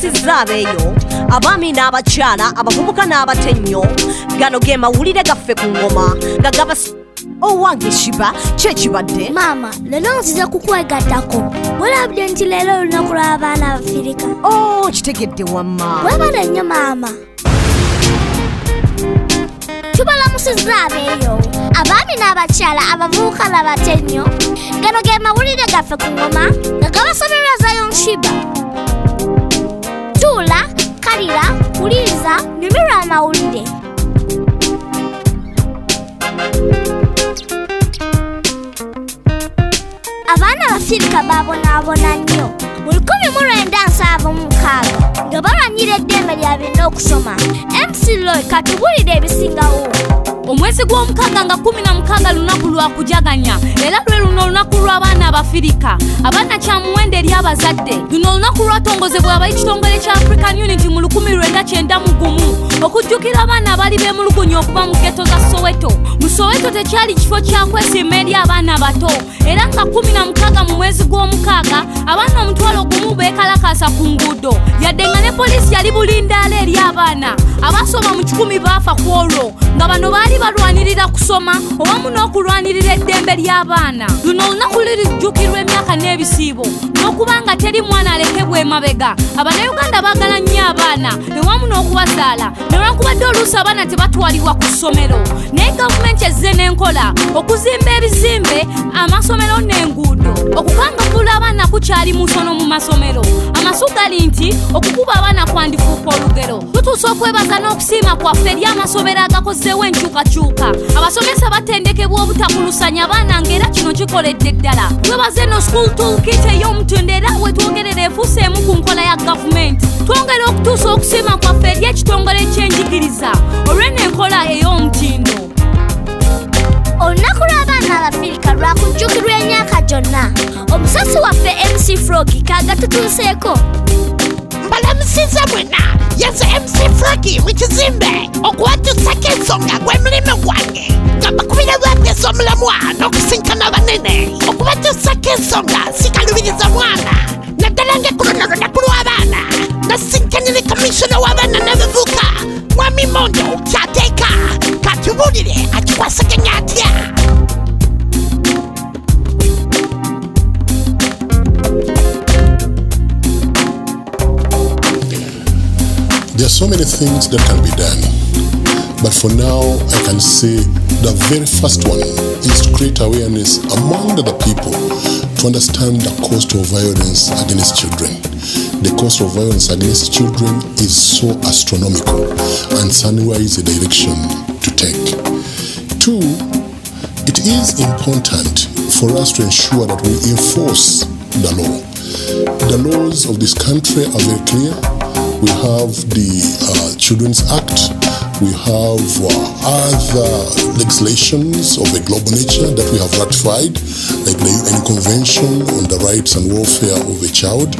musizza abeeyo abaami n'abakyala abavubuka n'abatennyo gano ge mawulire gaffe ku ngoma nga gaba owange shiba kyekibadde mama lero nziza kukwegattako walabudde nti leero olunaku lw'abaana abafirika kitegedde wamma webale nnyo maama tubalamusizza abeeyo abaami n'abakyala abavubuka n'abatennyo gano ge mawulire gaffe ku ngoma nga gabasomerwa Zion Shiba tuula kalira wuliriza nyumirwa amawulire abaana abafirika babonaabona nnyo mu 1976 nga balwanyira eddembe lyabwe n'okusoma MC Roy katubulire ebisingawo omwezi gw'omukaaga nga 16 lunaku lwa kujaganya era lwe luno olunaku lw'abaana abafirika abaana kyamuwendo eri abazadde luno olunaku lwatongozebwa ab'ekitongole kya African Unity mu 1991 okujjukira abaana abaali beemulugunya okuva mu ghetto za Soweto. Mu Soweto tekyali kifo kya kwesiima eri abaana bato era nga 16 mu mwezi gw'omukaaga abaana omutwalo gumu beekalakaasa ku nguudo yadde nga ne poliisi yali bulindaala eri abaana abasoma mu 10 baafa ku olwo nga bano baali balwanirira kusoma owamu n'okulwanirira eddembe ly'abaana. Luno olunaku lulijjukirwa emyaka n'ebisiibo n'okuba nga teri mwana alekebwa emabega. Abannayuganda baagala nnyo abaana ewamu n'okubazaala nolwakubadde oluusi abaana tebatwalibwa ku ssomero naye gavumenti ezze n'enkola okuzimba ebizimbe amasomero n'enguudo okukangavula abaana kukyali musono mu masomero. Amasu gali nti okukuba abaana kwandifuuka olugero. Tutuusa okwebaza n'okusiima kwaffe eri amasomero agakozeewo enkyukakyuka. Abasomesa batendekebwa obutakulusanya abaana ng'era kino kikoledde ddala. Twebaze no school toolkit ey'omutunda era wetwogerera efuuseemu ku nkola ya gavumenti. Twongera okutuusa okusiima kwaffe eri ekitongole ky'enjigiriza olw'eno enkola ey'omutindo. Olunaku lw'abaana abafirika lwakujjukirwa emyaka gyonna. Omusasi waffe MC Froggy kaaga tutuuseeko. Mbalamusiza mwena yeze MC Froggy mu kizimbe okuwatuusako ensonga gw'emulimi gwange nga mbakubira lwateesa omulamwa n'okusinkana abanene okubatuusako ensonga sikalubiriza mwana naddala ng'ekkulo n'olunaku lw'abaana nasinkanire commissioner w'abaana n'abavubuka Mwami Mondo kyateeka katubulire akikwasaganya atya. There are so many things that can be done, but for now I can say the very first one is to create awareness among the people to understand the cost of violence against children. The cost of violence against children is so astronomical, and Sanwa is a direction to take. 2, it is important for us to ensure that we enforce the law. The laws of this country are very clear. We have the Children's Act, we have other legislations of a global nature that we have ratified, like the UN Convention on the Rights and Welfare of a Child.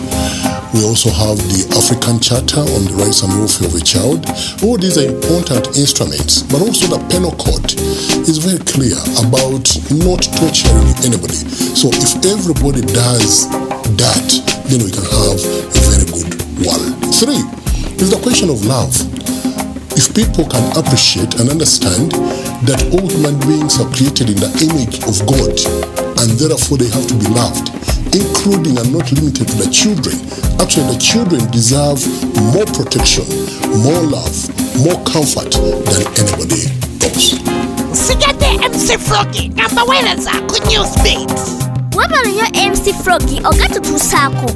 We also have the African Charter on the Rights and Welfare of a Child. All these are important instruments, but also the penal code is very clear about not torturing anybody. So if everybody does that, then we can have a very good world. 3 is the question of love. If people can appreciate and understand that all human beings are created in the image of God and therefore they have to be loved, including and not limited to the children. Actually, the children deserve more protection, more love, more comfort than anybody else. Sigade MC Froggy namba weleza ku NewzBeat. Wabala nnyo MC Froggy ogatutuusaako.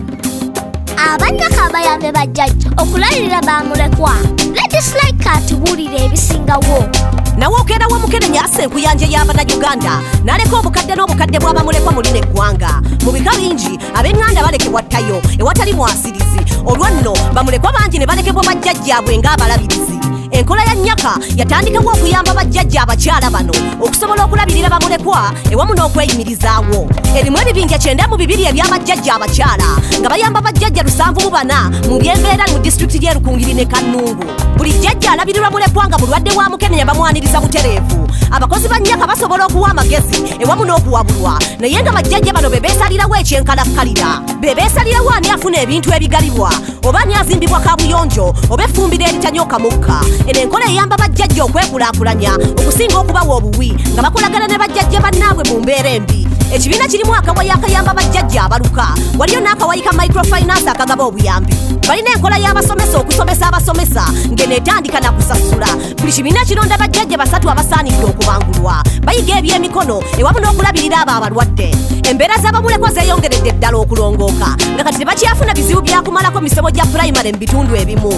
Abanyaka abayambe bajjajja okulalirira bamulekwa. Legislate katubulire ebisingawo. nawe okeera w'omukenenya asenkuyanja y'Abannayuganda n'aleka obukadde n'obukadde bw'abamulekwa mu lino eggwanga. Mu bika bingi ab'eŋŋanda balekebwa ttayo ewatali mwasirizi. Olwo nno bamulekwa bangi ne balekebwa bajjajjaabwe ng'abalabirizi. enkola ya nnyaka yatandikawo okuyamba bajjajja abakyala bano okusobola okulabirira bamulekwa ewamu n'okweyimirizaawo. Erimu ebibinja 9 mu 2 eby'abajjajja abakyala nga bayamba bajjajja 74 mu byembeera mu disitulikiti y'e Rukungiri ne Kannungu. Buli jjajja alabirirwa mulekwa nga mulwadde wa Mukenenya bamwaniriza butereevu. Abakozi ba nnyaka basobola okuwa amagezi ewamu n'okuwabulwa, naye nga bajjajja bano be beesalirawo ekyenkalakkalira. Be beesalirawo ani afuna ebintu ebigalibwa, oba ani azimbibwa kaabuyonjo oba effumbiro eritanyoka mukka. Eno enkola eyamba bajjajja okwekulaakulanya okusinga okubawa obuwi nga bakolagana ne bajjajja bannaabwe mu mbeera embi. Ekibiina kirimu akawayi akayamba bajjajja abaluka, waliyo n'akawayi ka microfinance akagaba obuyambi. Balina enkola y'abasomesa okusomesa abasomesa ng'eneetandika na kusasula. Buli kibiina kironda bajjajja 3 abasaanidde okubangulwa, bayiga ebyemikono ewamu n'okulabirira abo abalwadde. Embeera z'abamulekwa zeeyongeredde ddala okulongooka nga kati tebakyafuna bizibu byakumalako misemo gya pulayimale mu bitundu ebimu.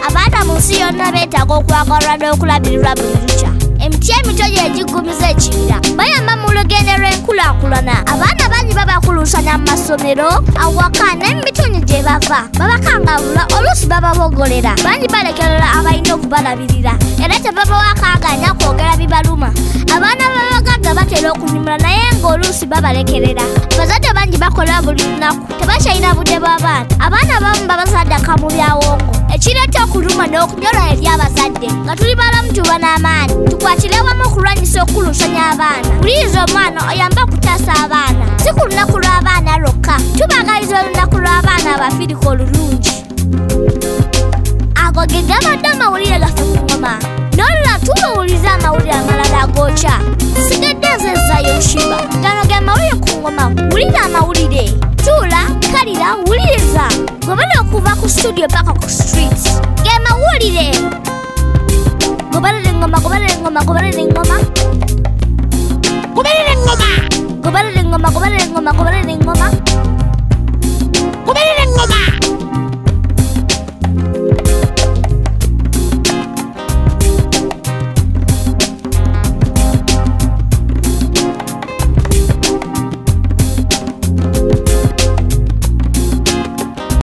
Abaana mu nsi yonna beetaaga okwagalwa n'okulabirirwa buli lukya. Emiti emito gy'egiggumiza ekibira bayamba mu lugendo lw'enkulaakulana. Abaana bangi babakulusanya mu masomero awaka ne mu bitundu gye bava babakangavula, oluusi bababogolera. Bangi balekerera abalina okubalabirira era tebabawakaaganya kwogera bibaluma. Abaana b'abagagga batera okunyumira naye ng'oluusi babalekerera. Bazadde bangi bakola buli lunaku tebakyalina budde bw'abaana. Abaana abamu babazadde akamubyawongo ekireeta okuluma n'okunyola eri abazadde. Nga tuli balamu tuba n'amaanyi tukwatire wamu okulwanyisa okulusanya abaana. Wuliriza omwana oyamba okutaasa abaana, si ku lunaku lw'abaana lwokka, tubaagaliza olunaku lw'abaana abafirika olulungi. Ago ge gabadde amawulire gaffe ku ngoma, n'olula tubawuliza amawulire amalala ag'okya. Sigadde nzezzayo Shiba. Gano ge amawulire ku ngoma, wulira amawulire, tuula, kalira, wuliriza. Gobale okuva ku studio paka ku street. Ge mawulire. Gobalere ngoma, gobalere ngoma, gobalere ngoma. Gobalere ngoma. Gobalere ngoma, gobalere ngoma, gobalere ngoma.